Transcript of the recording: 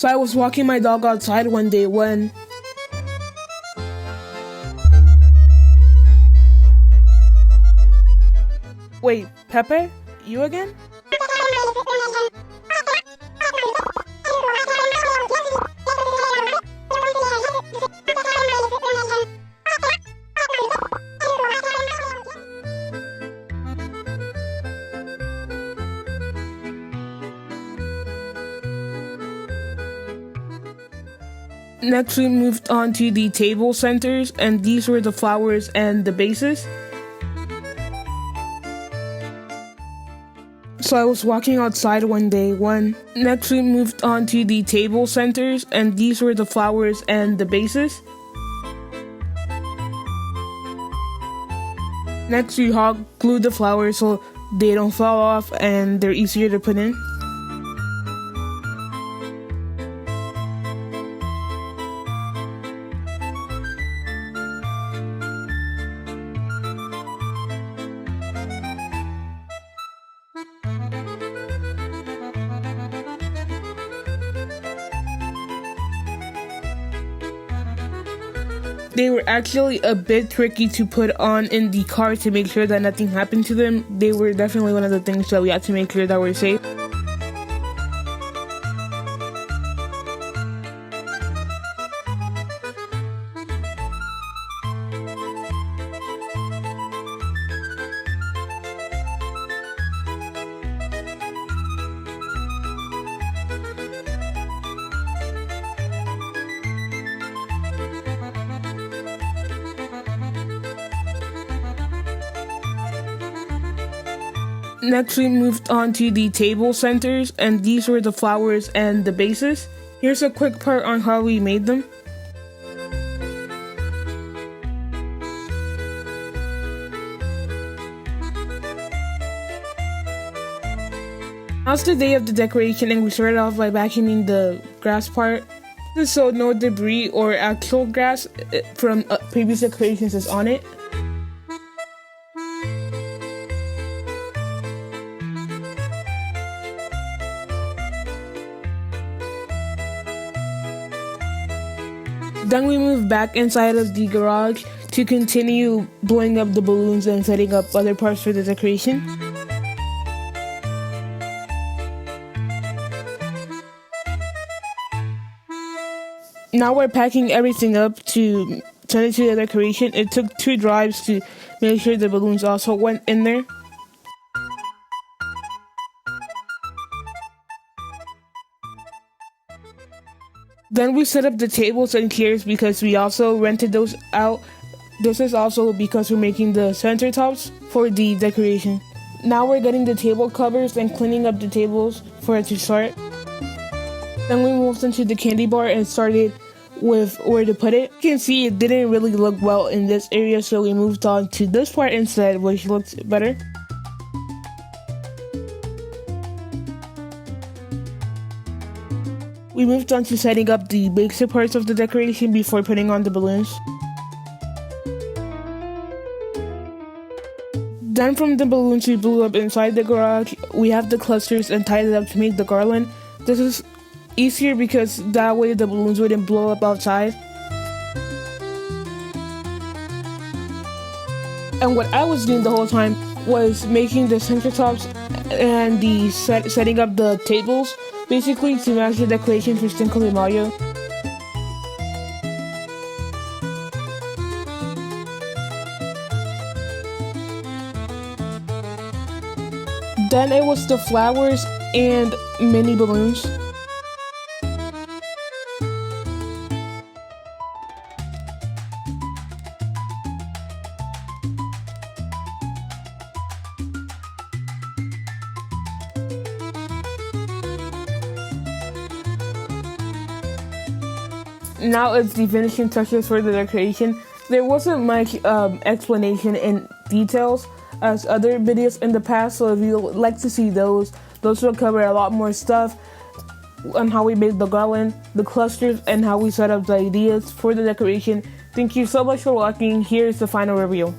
So I was walking my dog outside one day when Wait, Pepe? You again? Next we moved on to the table centers, and these were the flowers and the bases. So I was walking outside one day when next we moved on to the table centers, and these were the flowers and the bases. Next we hot glued the flowers so they don't fall off and they're easier to put in. They were actually a bit tricky to put on in the car to make sure that nothing happened to them. They were definitely one of the things that we had to make sure that we're safe. Next we moved on to the table centers, and these were the flowers and the bases. Here's a quick part on how we made them. Now's the day of the decoration, and we started off by vacuuming the grass part. So no debris or actual grass from previous decorations is on it. Then we moved back inside of the garage to continue blowing up the balloons and setting up other parts for the decoration. Now we're packing everything up to send it to the decoration. It took 2 drives to make sure the balloons also went in there. Then we set up the tables and chairs because we also rented those out. This is also because we're making the center tops for the decoration. Now we're getting the table covers and cleaning up the tables for it to start. Then we moved into the candy bar and started with where to put it. You can see it didn't really look well in this area, so we moved on to this part instead, which looks better. We moved on to setting up the basic parts of the decoration before putting on the balloons. Then from the balloons we blew up inside the garage, we have the clusters and tied it up to make the garland. This is easier because that way the balloons wouldn't blow up outside. And what I was doing the whole time was making the center tops and the setting up the tables, basically to match the decoration for Mayo. Then it was the flowers and mini balloons. Now it's the finishing touches for the decoration. There wasn't much explanation in details as other videos in the past, so if you would like to see those will cover a lot more stuff on how we made the garland, the clusters, and how we set up the ideas for the decoration. Thank you so much for watching. Here's the final review.